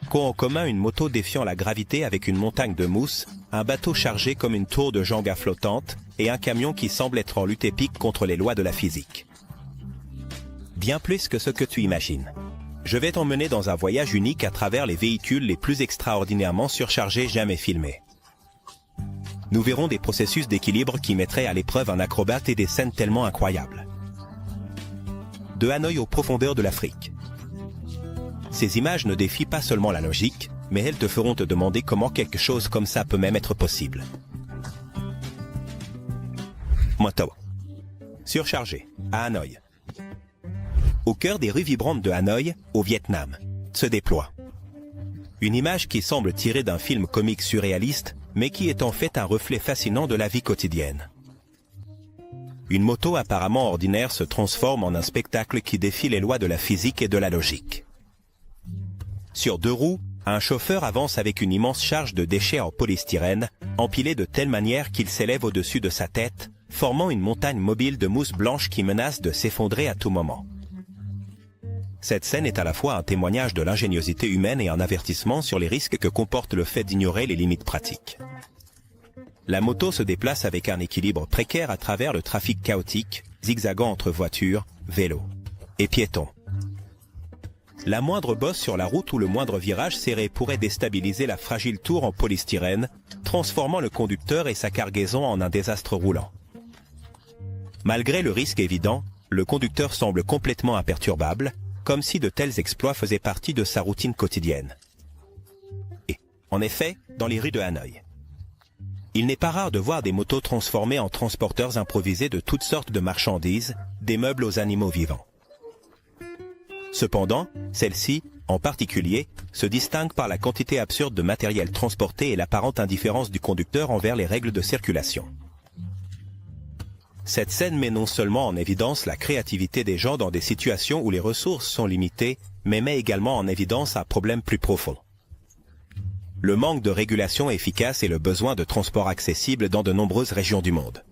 qu'ont en commun une moto défiant la gravité avec une montagne de mousse, un bateau chargé comme une tour de Jenga flottante et un camion qui semble être en lutte épique contre les lois de la physique. Bien plus que ce que tu imagines. Je vais t'emmener dans un voyage unique à travers les véhicules les plus extraordinairement surchargés jamais filmés. Nous verrons des processus d'équilibre qui mettraient à l'épreuve un acrobate et des scènes tellement incroyables. De Hanoï aux profondeurs de l'Afrique. Ces images ne défient pas seulement la logique, mais elles te feront te demander comment quelque chose comme ça peut même être possible. Moto. Surchargé, à Hanoï. Au cœur des rues vibrantes de Hanoï, au Vietnam, se déploie une image qui semble tirée d'un film comique surréaliste, mais qui est en fait un reflet fascinant de la vie quotidienne. Une moto apparemment ordinaire se transforme en un spectacle qui défie les lois de la physique et de la logique. Sur deux roues, un chauffeur avance avec une immense charge de déchets en polystyrène, empilés de telle manière qu'il s'élève au-dessus de sa tête, formant une montagne mobile de mousse blanche qui menace de s'effondrer à tout moment. Cette scène est à la fois un témoignage de l'ingéniosité humaine et un avertissement sur les risques que comporte le fait d'ignorer les limites pratiques. La moto se déplace avec un équilibre précaire à travers le trafic chaotique, zigzagant entre voitures, vélos et piétons. La moindre bosse sur la route ou le moindre virage serré pourrait déstabiliser la fragile tour en polystyrène, transformant le conducteur et sa cargaison en un désastre roulant. Malgré le risque évident, le conducteur semble complètement imperturbable, comme si de tels exploits faisaient partie de sa routine quotidienne. Et, en effet, dans les rues de Hanoï, il n'est pas rare de voir des motos transformées en transporteurs improvisés de toutes sortes de marchandises, des meubles aux animaux vivants. Cependant, celle-ci, en particulier, se distingue par la quantité absurde de matériel transporté et l'apparente indifférence du conducteur envers les règles de circulation. Cette scène met non seulement en évidence la créativité des gens dans des situations où les ressources sont limitées, mais met également en évidence un problème plus profond. Le manque de régulation efficace et le besoin de transport accessible dans de nombreuses régions du monde.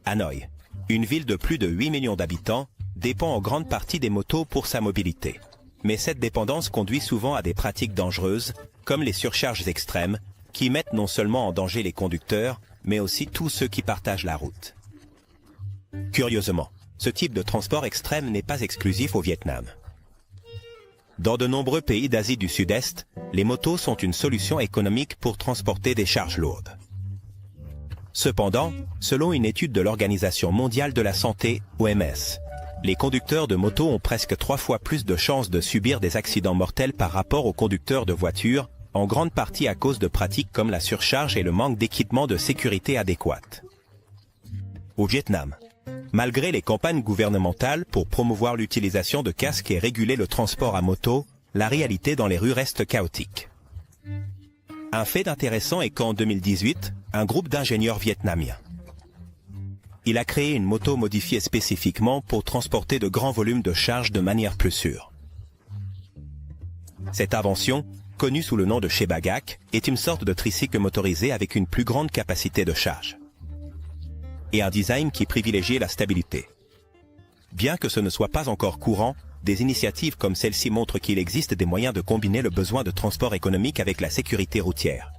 Hanoï, une ville de plus de 8 millions d'habitants, dépend en grande partie des motos pour sa mobilité. Mais cette dépendance conduit souvent à des pratiques dangereuses, comme les surcharges extrêmes, qui mettent non seulement en danger les conducteurs, mais aussi tous ceux qui partagent la route. Curieusement, ce type de transport extrême n'est pas exclusif au Vietnam. Dans de nombreux pays d'Asie du Sud-Est, les motos sont une solution économique pour transporter des charges lourdes. Cependant, selon une étude de l'Organisation mondiale de la santé, OMS, les conducteurs de motos ont presque 3 fois plus de chances de subir des accidents mortels par rapport aux conducteurs de voitures, en grande partie à cause de pratiques comme la surcharge et le manque d'équipements de sécurité adéquats. Au Vietnam, malgré les campagnes gouvernementales pour promouvoir l'utilisation de casques et réguler le transport à moto, la réalité dans les rues reste chaotique. Un fait intéressant est qu'en 2018, un groupe d'ingénieurs vietnamiens il a créé une moto modifiée spécifiquement pour transporter de grands volumes de charge de manière plus sûre. Cette invention, connue sous le nom de Shebagak, est une sorte de tricycle motorisé avec une plus grande capacité de charge et un design qui privilégie la stabilité. Bien que ce ne soit pas encore courant, des initiatives comme celle-ci montrent qu'il existe des moyens de combiner le besoin de transport économique avec la sécurité routière.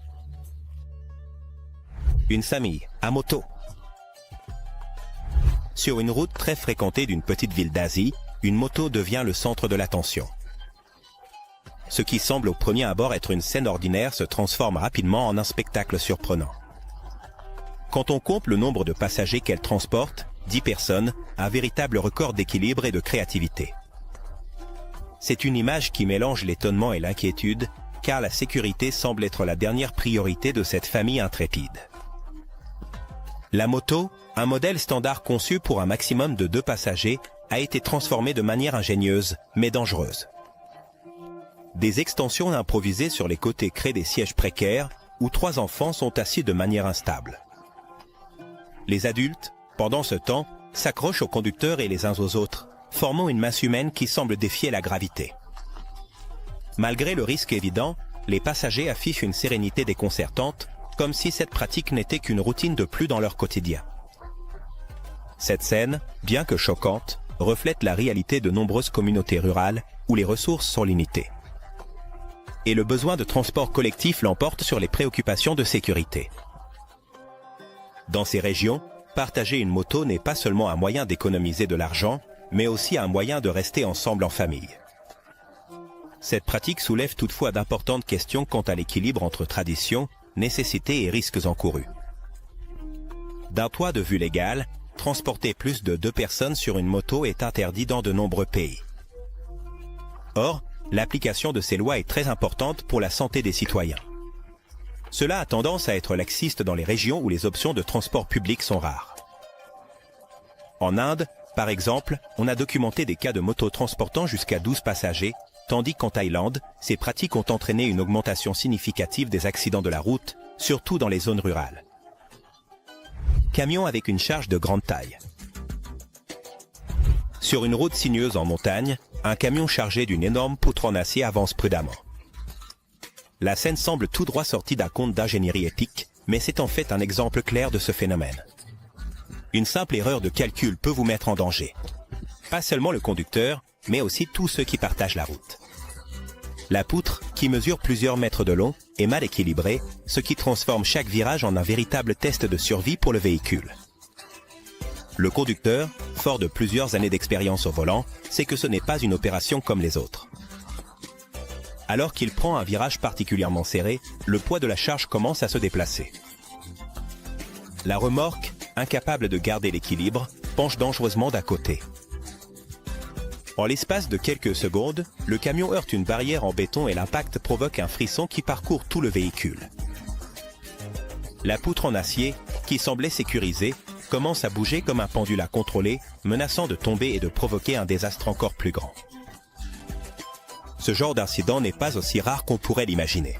Une famille à moto. Sur une route très fréquentée d'une petite ville d'Asie, une moto devient le centre de l'attention. Ce qui semble au premier abord être une scène ordinaire se transforme rapidement en un spectacle surprenant. Quand on compte le nombre de passagers qu'elle transporte, 10 personnes, un véritable record d'équilibre et de créativité. C'est une image qui mélange l'étonnement et l'inquiétude, car la sécurité semble être la dernière priorité de cette famille intrépide. La moto, un modèle standard conçu pour un maximum de 2 passagers, a été transformée de manière ingénieuse, mais dangereuse. Des extensions improvisées sur les côtés créent des sièges précaires, où 3 enfants sont assis de manière instable. Les adultes, pendant ce temps, s'accrochent aux conducteurs et les uns aux autres, formant une masse humaine qui semble défier la gravité. Malgré le risque évident, les passagers affichent une sérénité déconcertante, comme si cette pratique n'était qu'une routine de plus dans leur quotidien. Cette scène, bien que choquante, reflète la réalité de nombreuses communautés rurales où les ressources sont limitées. et le besoin de transport collectif l'emporte sur les préoccupations de sécurité. Dans ces régions, partager une moto n'est pas seulement un moyen d'économiser de l'argent, mais aussi un moyen de rester ensemble en famille. Cette pratique soulève toutefois d'importantes questions quant à l'équilibre entre tradition, nécessité et risques encourus. D'un point de vue légal, transporter plus de 2 personnes sur une moto est interdit dans de nombreux pays. Or, l'application de ces lois est très importante pour la santé des citoyens. Cela a tendance à être laxiste dans les régions où les options de transport public sont rares. En Inde, par exemple, on a documenté des cas de motos transportant jusqu'à 12 passagers, tandis qu'en Thaïlande, ces pratiques ont entraîné une augmentation significative des accidents de la route, surtout dans les zones rurales. Camion avec une charge de grande taille. Sur une route sinueuse en montagne, un camion chargé d'une énorme poutre en acier avance prudemment. La scène semble tout droit sortie d'un conte d'ingénierie épique, mais c'est en fait un exemple clair de ce phénomène. Une simple erreur de calcul peut vous mettre en danger. Pas seulement le conducteur, mais aussi tous ceux qui partagent la route. La poutre, qui mesure plusieurs mètres de long, est mal équilibrée, ce qui transforme chaque virage en un véritable test de survie pour le véhicule. Le conducteur, fort de plusieurs années d'expérience au volant, sait que ce n'est pas une opération comme les autres. Alors qu'il prend un virage particulièrement serré, le poids de la charge commence à se déplacer. La remorque, incapable de garder l'équilibre, penche dangereusement d'à côté. En l'espace de quelques secondes, le camion heurte une barrière en béton et l'impact provoque un frisson qui parcourt tout le véhicule. La poutre en acier, qui semblait sécurisée, commence à bouger comme un pendule à contrôler, menaçant de tomber et de provoquer un désastre encore plus grand. Ce genre d'incident n'est pas aussi rare qu'on pourrait l'imaginer.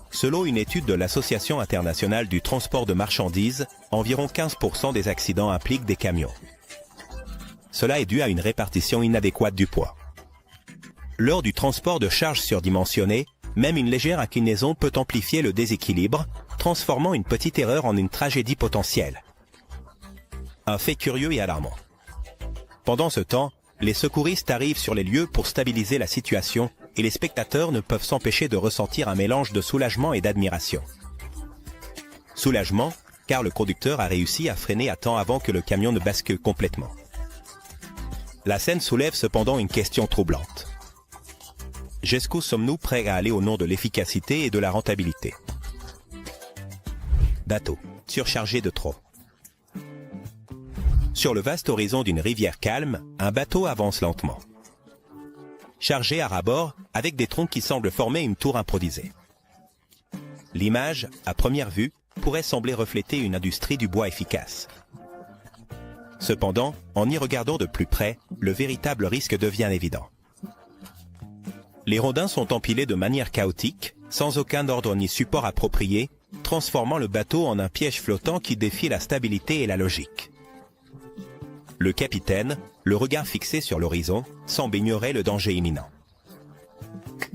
Selon une étude de l'Association internationale du transport de marchandises, environ 15% des accidents impliquent des camions. Cela est dû à une répartition inadéquate du poids. Lors du transport de charges surdimensionnées, même une légère inclinaison peut amplifier le déséquilibre, transformant une petite erreur en une tragédie potentielle. Un fait curieux et alarmant. Pendant ce temps, les secouristes arrivent sur les lieux pour stabiliser la situation et les spectateurs ne peuvent s'empêcher de ressentir un mélange de soulagement et d'admiration. Soulagement, car le conducteur a réussi à freiner à temps avant que le camion ne bascule complètement. La scène soulève cependant une question troublante. Jusqu'où sommes-nous prêts à aller au nom de l'efficacité et de la rentabilité? Bateau, surchargé de trop. Sur le vaste horizon d'une rivière calme, un bateau avance lentement. Chargé à ras-bord, avec des troncs qui semblent former une tour improvisée. L'image, à première vue, pourrait sembler refléter une industrie du bois efficace. Cependant, en y regardant de plus près, le véritable risque devient évident. Les rondins sont empilés de manière chaotique, sans aucun ordre ni support approprié, transformant le bateau en un piège flottant qui défie la stabilité et la logique. Le capitaine, le regard fixé sur l'horizon, semble ignorer le danger imminent.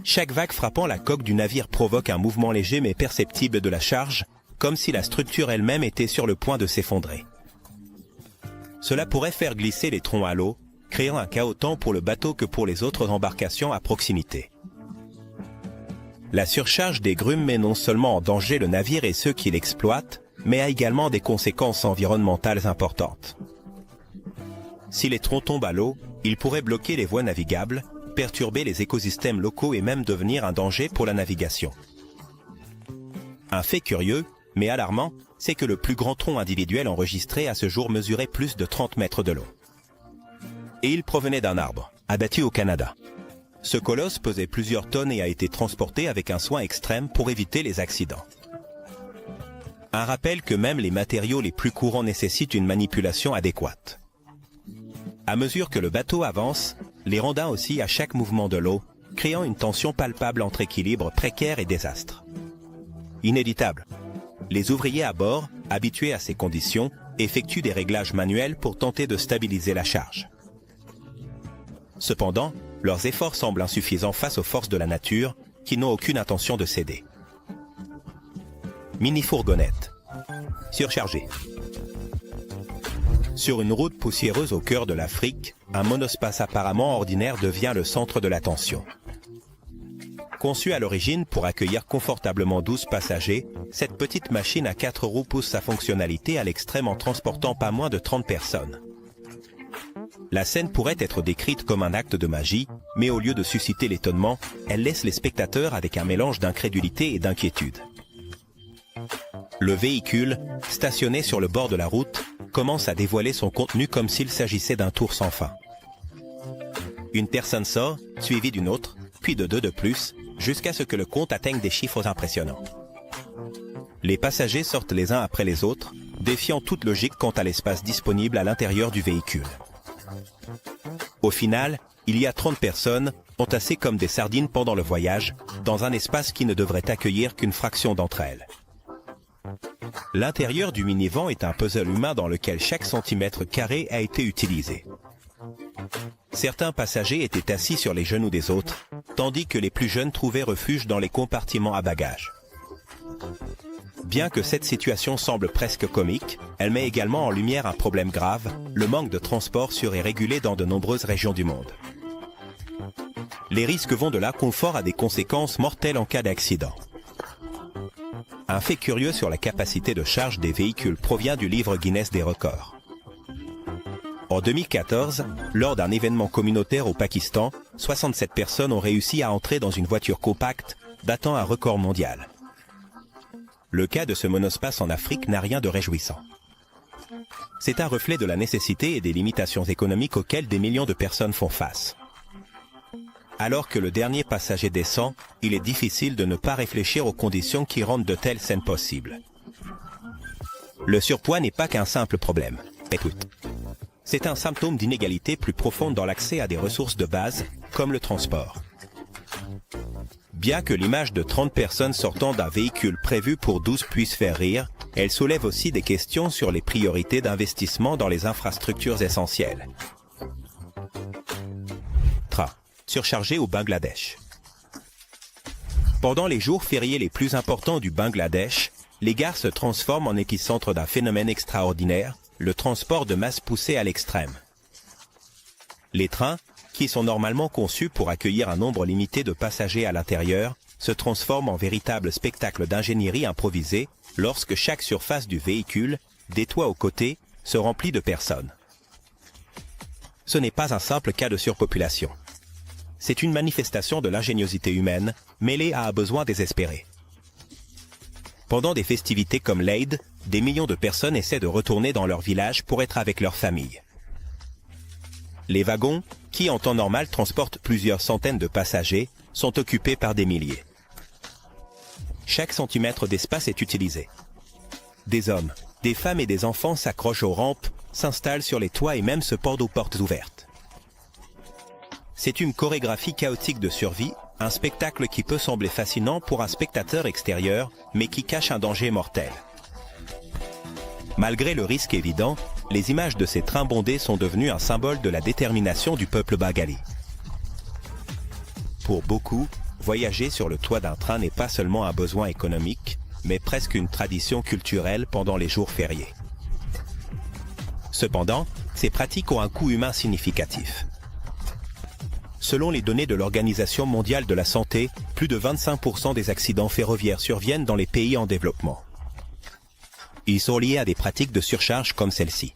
Chaque vague frappant la coque du navire provoque un mouvement léger mais perceptible de la charge, comme si la structure elle-même était sur le point de s'effondrer. Cela pourrait faire glisser les troncs à l'eau, créant un chaos tant pour le bateau que pour les autres embarcations à proximité. La surcharge des grumes met non seulement en danger le navire et ceux qui l'exploitent, mais a également des conséquences environnementales importantes. Si les troncs tombent à l'eau, ils pourraient bloquer les voies navigables, perturber les écosystèmes locaux et même devenir un danger pour la navigation. Un fait curieux, mais alarmant, c'est que le plus grand tronc individuel enregistré à ce jour mesurait plus de 30 mètres de long. Et il provenait d'un arbre, abattu au Canada. Ce colosse pesait plusieurs tonnes et a été transporté avec un soin extrême pour éviter les accidents. Un rappel que même les matériaux les plus courants nécessitent une manipulation adéquate. À mesure que le bateau avance, les rondins oscillent à chaque mouvement de l'eau, créant une tension palpable entre équilibre précaire et désastre. Inévitable. Les ouvriers à bord, habitués à ces conditions, effectuent des réglages manuels pour tenter de stabiliser la charge. Cependant, leurs efforts semblent insuffisants face aux forces de la nature, qui n'ont aucune intention de céder. Mini-fourgonnette. Surchargée. Sur une route poussiéreuse au cœur de l'Afrique, un monospace apparemment ordinaire devient le centre de l'attention. Conçue à l'origine pour accueillir confortablement 12 passagers, cette petite machine à 4 roues pousse sa fonctionnalité à l'extrême en transportant pas moins de 30 personnes. La scène pourrait être décrite comme un acte de magie, mais au lieu de susciter l'étonnement, elle laisse les spectateurs avec un mélange d'incrédulité et d'inquiétude. Le véhicule, stationné sur le bord de la route, commence à dévoiler son contenu comme s'il s'agissait d'un tour sans fin. Une personne sort, suivie d'une autre, puis de deux de plus, jusqu'à ce que le compte atteigne des chiffres impressionnants. Les passagers sortent les uns après les autres, défiant toute logique quant à l'espace disponible à l'intérieur du véhicule. Au final, il y a 30 personnes, entassées comme des sardines pendant le voyage, dans un espace qui ne devrait accueillir qu'une fraction d'entre elles. L'intérieur du minivan est un puzzle humain dans lequel chaque centimètre carré a été utilisé. Certains passagers étaient assis sur les genoux des autres, tandis que les plus jeunes trouvaient refuge dans les compartiments à bagages. Bien que cette situation semble presque comique, elle met également en lumière un problème grave, le manque de transport sûr et régulé dans de nombreuses régions du monde. Les risques vont de l'inconfort à des conséquences mortelles en cas d'accident. Un fait curieux sur la capacité de charge des véhicules provient du livre Guinness des records. En 2014, lors d'un événement communautaire au Pakistan, 67 personnes ont réussi à entrer dans une voiture compacte, battant un record mondial. Le cas de ce monospace en Afrique n'a rien de réjouissant. C'est un reflet de la nécessité et des limitations économiques auxquelles des millions de personnes font face. Alors que le dernier passager descend, il est difficile de ne pas réfléchir aux conditions qui rendent de telles scènes possibles. Le surpoids n'est pas qu'un simple problème. Écoute. C'est un symptôme d'inégalité plus profonde dans l'accès à des ressources de base, comme le transport. Bien que l'image de 30 personnes sortant d'un véhicule prévu pour 12 puisse faire rire, elle soulève aussi des questions sur les priorités d'investissement dans les infrastructures essentielles. Train, surchargé au Bangladesh. Pendant les jours fériés les plus importants du Bangladesh, les gares se transforment en épicentre d'un phénomène extraordinaire, le transport de masse poussé à l'extrême. Les trains, qui sont normalement conçus pour accueillir un nombre limité de passagers à l'intérieur, se transforment en véritable spectacle d'ingénierie improvisé lorsque chaque surface du véhicule, des toits aux côtés, se remplit de personnes. Ce n'est pas un simple cas de surpopulation. C'est une manifestation de l'ingéniosité humaine, mêlée à un besoin désespéré. Pendant des festivités comme l'Eid, des millions de personnes essaient de retourner dans leur village pour être avec leur famille. Les wagons, qui en temps normal transportent plusieurs centaines de passagers, sont occupés par des milliers. Chaque centimètre d'espace est utilisé. Des hommes, des femmes et des enfants s'accrochent aux rampes, s'installent sur les toits et même se pendent aux portes ouvertes. C'est une chorégraphie chaotique de survie, un spectacle qui peut sembler fascinant pour un spectateur extérieur, mais qui cache un danger mortel. Malgré le risque évident, les images de ces trains bondés sont devenues un symbole de la détermination du peuple bengali. Pour beaucoup, voyager sur le toit d'un train n'est pas seulement un besoin économique, mais presque une tradition culturelle pendant les jours fériés. Cependant, ces pratiques ont un coût humain significatif. Selon les données de l'Organisation mondiale de la santé, plus de 25% des accidents ferroviaires surviennent dans les pays en développement. Ils sont liés à des pratiques de surcharge comme celle-ci.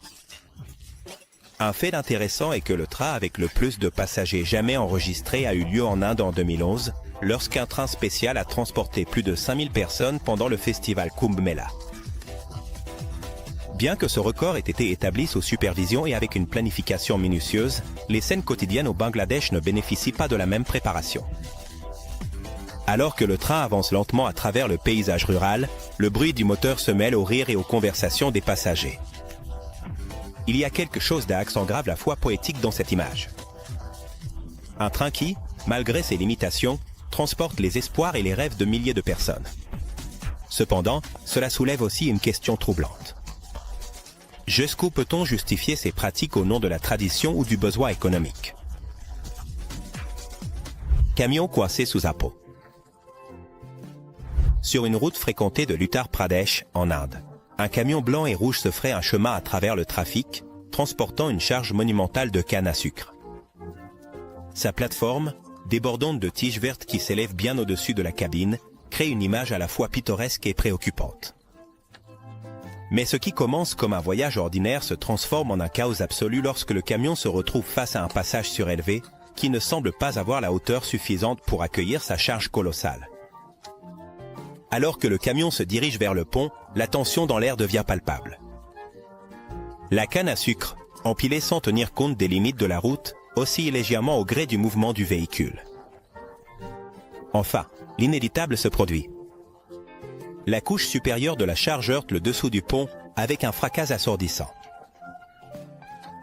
Un fait intéressant est que le train avec le plus de passagers jamais enregistré a eu lieu en Inde en 2011, lorsqu'un train spécial a transporté plus de 5000 personnes pendant le festival Kumbh Mela. Bien que ce record ait été établi sous supervision et avec une planification minutieuse, les scènes quotidiennes au Bangladesh ne bénéficient pas de la même préparation. Alors que le train avance lentement à travers le paysage rural, le bruit du moteur se mêle au rire et aux conversations des passagers. Il y a quelque chose d'un accent grave à la fois poétique dans cette image. Un train qui, malgré ses limitations, transporte les espoirs et les rêves de milliers de personnes. Cependant, cela soulève aussi une question troublante. Jusqu'où peut-on justifier ces pratiques au nom de la tradition ou du besoin économique? Camion coincé sous un pont. Sur une route fréquentée de l'Uttar Pradesh, en Inde, un camion blanc et rouge se fraye un chemin à travers le trafic, transportant une charge monumentale de canne à sucre. Sa plateforme, débordantes de tiges vertes qui s'élèvent bien au-dessus de la cabine, créent une image à la fois pittoresque et préoccupante. Mais ce qui commence comme un voyage ordinaire se transforme en un chaos absolu lorsque le camion se retrouve face à un passage surélevé qui ne semble pas avoir la hauteur suffisante pour accueillir sa charge colossale. Alors que le camion se dirige vers le pont, la tension dans l'air devient palpable. La canne à sucre, empilée sans tenir compte des limites de la route, oscille légèrement au gré du mouvement du véhicule. Enfin, l'inévitable se produit. La couche supérieure de la charge heurte le dessous du pont avec un fracas assourdissant.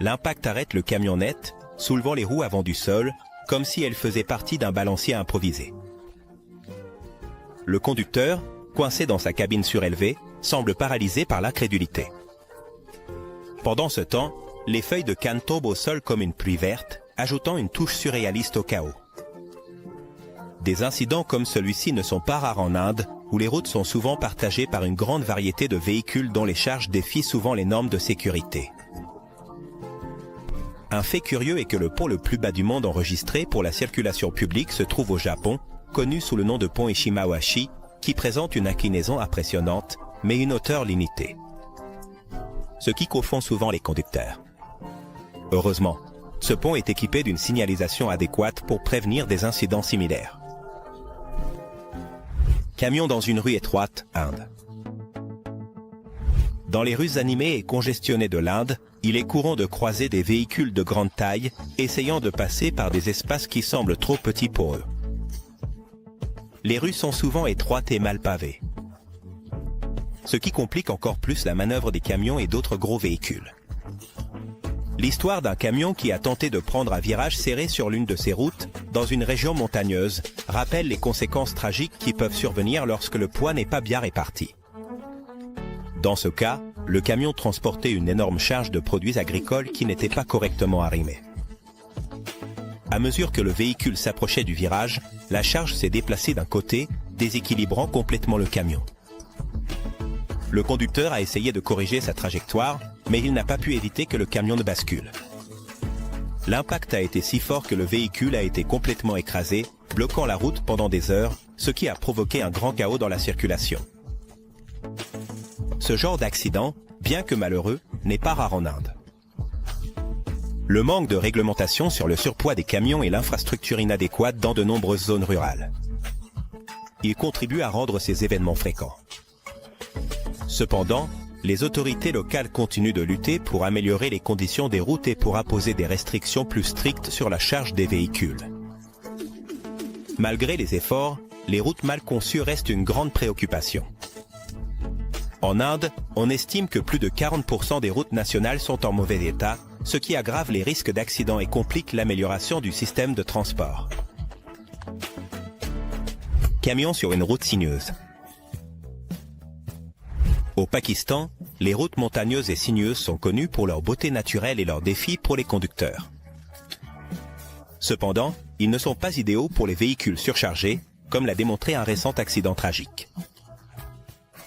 L'impact arrête le camion net, soulevant les roues avant du sol, comme si elles faisaient partie d'un balancier improvisé. Le conducteur, coincé dans sa cabine surélevée, semble paralysé par l'incrédulité. Pendant ce temps, les feuilles de canne tombent au sol comme une pluie verte, ajoutant une touche surréaliste au chaos. Des incidents comme celui-ci ne sont pas rares en Inde, où les routes sont souvent partagées par une grande variété de véhicules dont les charges défient souvent les normes de sécurité. Un fait curieux est que le pont le plus bas du monde enregistré pour la circulation publique se trouve au Japon, connu sous le nom de pont Ishimawashi, qui présente une inclinaison impressionnante, mais une hauteur limitée. Ce qui confond souvent les conducteurs. Heureusement, ce pont est équipé d'une signalisation adéquate pour prévenir des incidents similaires. Camion dans une rue étroite, Inde. Dans les rues animées et congestionnées de l'Inde, il est courant de croiser des véhicules de grande taille, essayant de passer par des espaces qui semblent trop petits pour eux. Les rues sont souvent étroites et mal pavées, ce qui complique encore plus la manœuvre des camions et d'autres gros véhicules. L'histoire d'un camion qui a tenté de prendre un virage serré sur l'une de ces routes, dans une région montagneuse, rappelle les conséquences tragiques qui peuvent survenir lorsque le poids n'est pas bien réparti. Dans ce cas, le camion transportait une énorme charge de produits agricoles qui n'étaient pas correctement arrimés. À mesure que le véhicule s'approchait du virage, la charge s'est déplacée d'un côté, déséquilibrant complètement le camion. Le conducteur a essayé de corriger sa trajectoire, mais il n'a pas pu éviter que le camion ne bascule. L'impact a été si fort que le véhicule a été complètement écrasé, bloquant la route pendant des heures, ce qui a provoqué un grand chaos dans la circulation. Ce genre d'accident, bien que malheureux, n'est pas rare en Inde. Le manque de réglementation sur le surpoids des camions et l'infrastructure inadéquate dans de nombreuses zones rurales. Il contribue à rendre ces événements fréquents. Cependant, les autorités locales continuent de lutter pour améliorer les conditions des routes et pour imposer des restrictions plus strictes sur la charge des véhicules. Malgré les efforts, les routes mal conçues restent une grande préoccupation. En Inde, on estime que plus de 40% des routes nationales sont en mauvais état, ce qui aggrave les risques d'accidents et complique l'amélioration du système de transport. Camion sur une route sinueuse. Au Pakistan, les routes montagneuses et sinueuses sont connues pour leur beauté naturelle et leurs défis pour les conducteurs. Cependant, ils ne sont pas idéaux pour les véhicules surchargés, comme l'a démontré un récent accident tragique.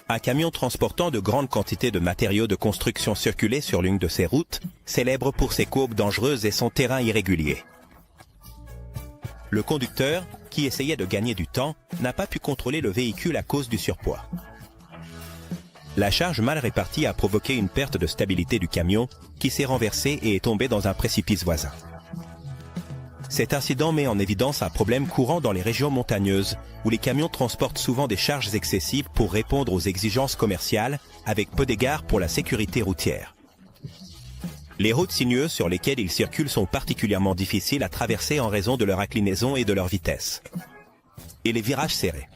Un camion transportant de grandes quantités de matériaux de construction circulait sur l'une de ces routes, célèbre pour ses courbes dangereuses et son terrain irrégulier. Le conducteur, qui essayait de gagner du temps, n'a pas pu contrôler le véhicule à cause du surpoids. La charge mal répartie a provoqué une perte de stabilité du camion, qui s'est renversé et est tombé dans un précipice voisin. Cet incident met en évidence un problème courant dans les régions montagneuses, où les camions transportent souvent des charges excessives pour répondre aux exigences commerciales, avec peu d'égard pour la sécurité routière. Les routes sinueuses sur lesquelles ils circulent sont particulièrement difficiles à traverser en raison de leur inclinaison et de leur vitesse. Et les virages serrés.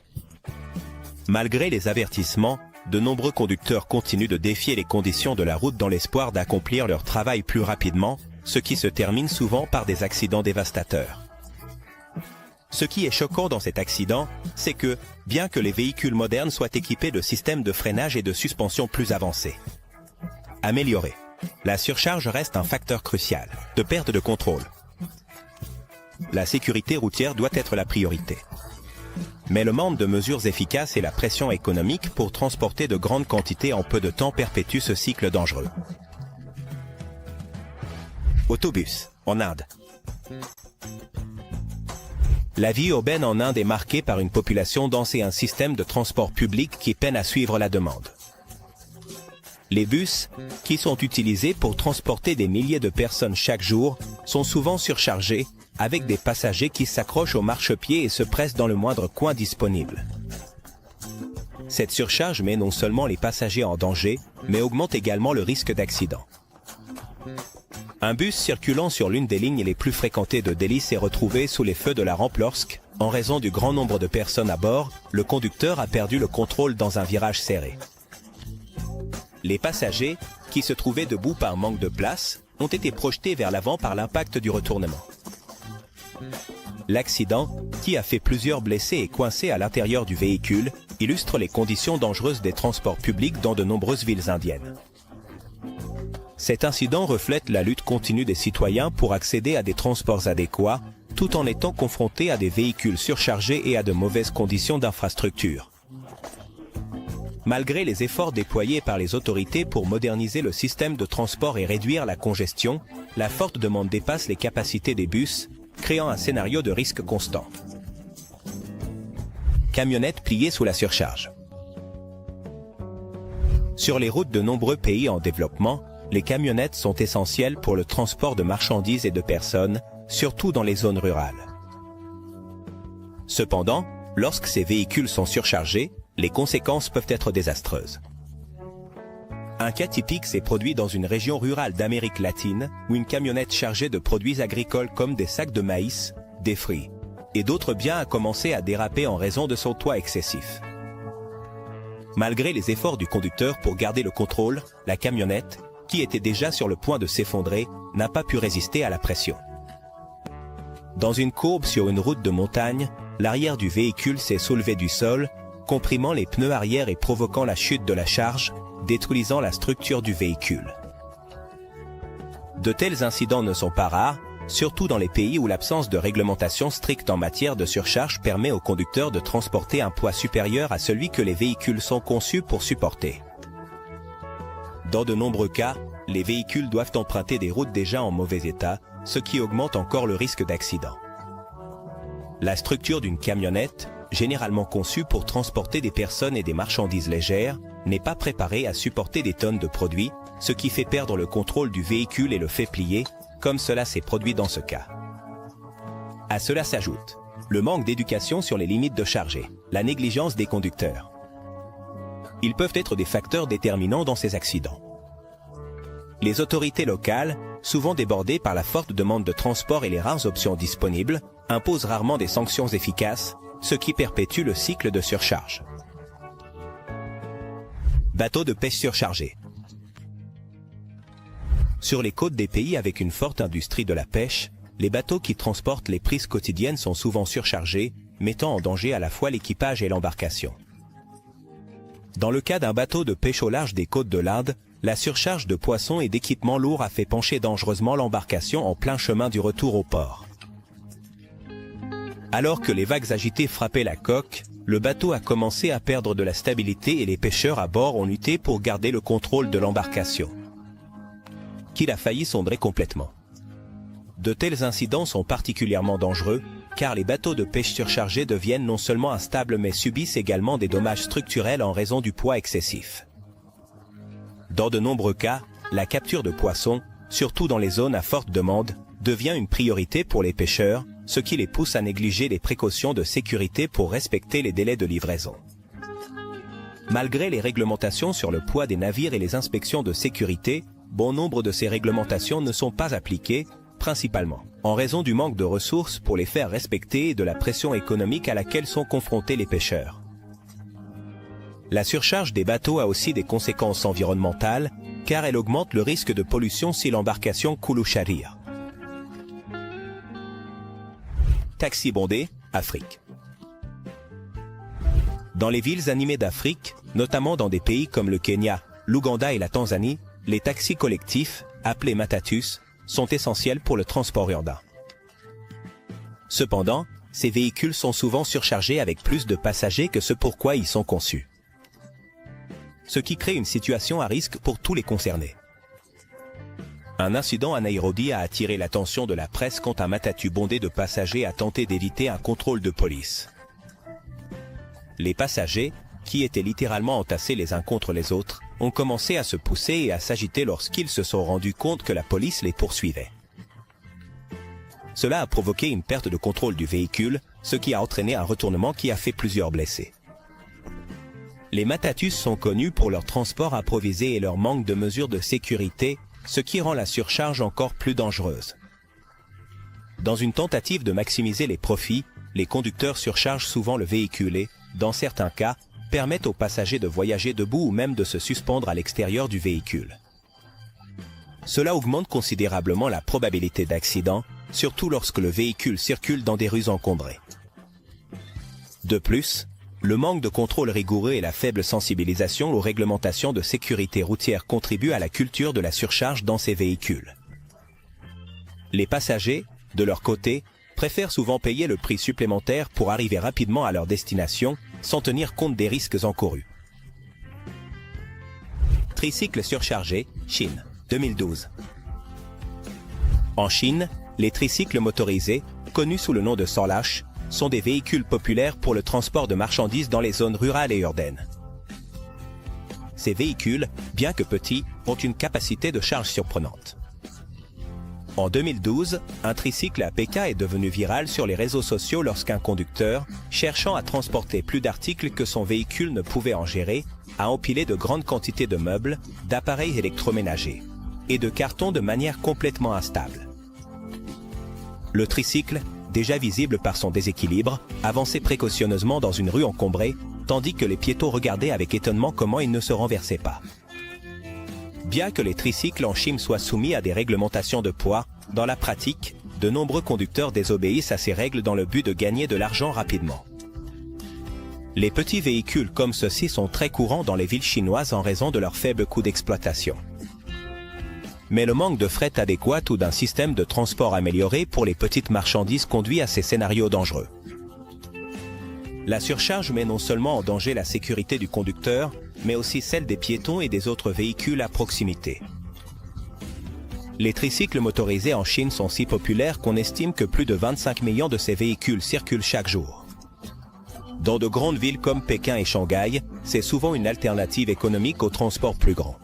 Malgré les avertissements, de nombreux conducteurs continuent de défier les conditions de la route dans l'espoir d'accomplir leur travail plus rapidement, ce qui se termine souvent par des accidents dévastateurs. Ce qui est choquant dans cet accident, c'est que, bien que les véhicules modernes soient équipés de systèmes de freinage et de suspension plus avancés, améliorés, la surcharge reste un facteur crucial de perte de contrôle. La sécurité routière doit être la priorité. Mais le manque de mesures efficaces et la pression économique pour transporter de grandes quantités en peu de temps perpétuent ce cycle dangereux. Autobus, en Inde. La vie urbaine en Inde est marquée par une population dense et un système de transport public qui peine à suivre la demande. Les bus, qui sont utilisés pour transporter des milliers de personnes chaque jour, sont souvent surchargés, avec des passagers qui s'accrochent aux marchepieds et se pressent dans le moindre coin disponible. Cette surcharge met non seulement les passagers en danger, mais augmente également le risque d'accident. Un bus circulant sur l'une des lignes les plus fréquentées de Delhi s'est retrouvé sous les feux de la rampe lorsque, en raison du grand nombre de personnes à bord, le conducteur a perdu le contrôle dans un virage serré. Les passagers, qui se trouvaient debout par manque de place, ont été projetés vers l'avant par l'impact du retournement. L'accident, qui a fait plusieurs blessés et coincés à l'intérieur du véhicule, illustre les conditions dangereuses des transports publics dans de nombreuses villes indiennes. Cet incident reflète la lutte continue des citoyens pour accéder à des transports adéquats, tout en étant confrontés à des véhicules surchargés et à de mauvaises conditions d'infrastructure. Malgré les efforts déployés par les autorités pour moderniser le système de transport et réduire la congestion, la forte demande dépasse les capacités des bus, créant un scénario de risque constant. Camionnettes pliées sous la surcharge. Sur les routes de nombreux pays en développement, les camionnettes sont essentielles pour le transport de marchandises et de personnes, surtout dans les zones rurales. Cependant, lorsque ces véhicules sont surchargés, les conséquences peuvent être désastreuses. Un cas typique s'est produit dans une région rurale d'Amérique latine, où une camionnette chargée de produits agricoles comme des sacs de maïs, des fruits et d'autres biens a commencé à déraper en raison de son poids excessif. Malgré les efforts du conducteur pour garder le contrôle, la camionnette, qui était déjà sur le point de s'effondrer, n'a pas pu résister à la pression. Dans une courbe sur une route de montagne, l'arrière du véhicule s'est soulevé du sol, comprimant les pneus arrière et provoquant la chute de la charge, détruisant la structure du véhicule. De tels incidents ne sont pas rares, surtout dans les pays où l'absence de réglementation stricte en matière de surcharge permet aux conducteurs de transporter un poids supérieur à celui que les véhicules sont conçus pour supporter. Dans de nombreux cas, les véhicules doivent emprunter des routes déjà en mauvais état, ce qui augmente encore le risque d'accident. La structure d'une camionnette, généralement conçue pour transporter des personnes et des marchandises légères, n'est pas préparée à supporter des tonnes de produits, ce qui fait perdre le contrôle du véhicule et le fait plier, comme cela s'est produit dans ce cas. À cela s'ajoute le manque d'éducation sur les limites de charger, la négligence des conducteurs. Ils peuvent être des facteurs déterminants dans ces accidents. Les autorités locales, souvent débordées par la forte demande de transport et les rares options disponibles, imposent rarement des sanctions efficaces, ce qui perpétue le cycle de surcharge. Bateaux de pêche surchargés. Sur les côtes des pays avec une forte industrie de la pêche, les bateaux qui transportent les prises quotidiennes sont souvent surchargés, mettant en danger à la fois l'équipage et l'embarcation. Dans le cas d'un bateau de pêche au large des côtes de l'Inde, la surcharge de poissons et d'équipements lourds a fait pencher dangereusement l'embarcation en plein chemin du retour au port. Alors que les vagues agitées frappaient la coque, le bateau a commencé à perdre de la stabilité et les pêcheurs à bord ont lutté pour garder le contrôle de l'embarcation, qu'il a failli sombrer complètement. De tels incidents sont particulièrement dangereux, car les bateaux de pêche surchargés deviennent non seulement instables mais subissent également des dommages structurels en raison du poids excessif. Dans de nombreux cas, la capture de poissons, surtout dans les zones à forte demande, devient une priorité pour les pêcheurs, ce qui les pousse à négliger les précautions de sécurité pour respecter les délais de livraison. Malgré les réglementations sur le poids des navires et les inspections de sécurité, bon nombre de ces réglementations ne sont pas appliquées, principalement en raison du manque de ressources pour les faire respecter et de la pression économique à laquelle sont confrontés les pêcheurs. La surcharge des bateaux a aussi des conséquences environnementales, car elle augmente le risque de pollution si l'embarcation coule ou chavire. Taxis bondés, Afrique. Dans les villes animées d'Afrique, notamment dans des pays comme le Kenya, l'Ouganda et la Tanzanie, les taxis collectifs, appelés matatus, sont essentiels pour le transport urbain. Cependant, ces véhicules sont souvent surchargés avec plus de passagers que ce pourquoi ils sont conçus, ce qui crée une situation à risque pour tous les concernés. Un incident à Nairobi a attiré l'attention de la presse quand un matatu bondé de passagers a tenté d'éviter un contrôle de police. Les passagers, qui étaient littéralement entassés les uns contre les autres, ont commencé à se pousser et à s'agiter lorsqu'ils se sont rendus compte que la police les poursuivait. Cela a provoqué une perte de contrôle du véhicule, ce qui a entraîné un retournement qui a fait plusieurs blessés. Les matatus sont connus pour leur transport improvisé et leur manque de mesures de sécurité, ce qui rend la surcharge encore plus dangereuse. Dans une tentative de maximiser les profits, les conducteurs surchargent souvent le véhicule et, dans certains cas, permettent aux passagers de voyager debout ou même de se suspendre à l'extérieur du véhicule. Cela augmente considérablement la probabilité d'accident, surtout lorsque le véhicule circule dans des rues encombrées. De plus, le manque de contrôle rigoureux et la faible sensibilisation aux réglementations de sécurité routière contribuent à la culture de la surcharge dans ces véhicules. Les passagers, de leur côté, préfèrent souvent payer le prix supplémentaire pour arriver rapidement à leur destination, sans tenir compte des risques encourus. Tricycle surchargé, Chine, 2012. En Chine, les tricycles motorisés, connus sous le nom de Sanlash, sont des véhicules populaires pour le transport de marchandises dans les zones rurales et urbaines. Ces véhicules, bien que petits, ont une capacité de charge surprenante. En 2012, un tricycle à Pékin est devenu viral sur les réseaux sociaux lorsqu'un conducteur, cherchant à transporter plus d'articles que son véhicule ne pouvait en gérer, a empilé de grandes quantités de meubles, d'appareils électroménagers et de cartons de manière complètement instable. Le tricycle, déjà visible par son déséquilibre, avançait précautionneusement dans une rue encombrée, tandis que les piétons regardaient avec étonnement comment il ne se renversait pas. Bien que les tricycles en Chine soient soumis à des réglementations de poids, dans la pratique, de nombreux conducteurs désobéissent à ces règles dans le but de gagner de l'argent rapidement. Les petits véhicules comme ceux-ci sont très courants dans les villes chinoises en raison de leur faible coût d'exploitation. Mais le manque de fret adéquat ou d'un système de transport amélioré pour les petites marchandises conduit à ces scénarios dangereux. La surcharge met non seulement en danger la sécurité du conducteur, mais aussi celle des piétons et des autres véhicules à proximité. Les tricycles motorisés en Chine sont si populaires qu'on estime que plus de 25 millions de ces véhicules circulent chaque jour. Dans de grandes villes comme Pékin et Shanghai, c'est souvent une alternative économique au transport plus grand.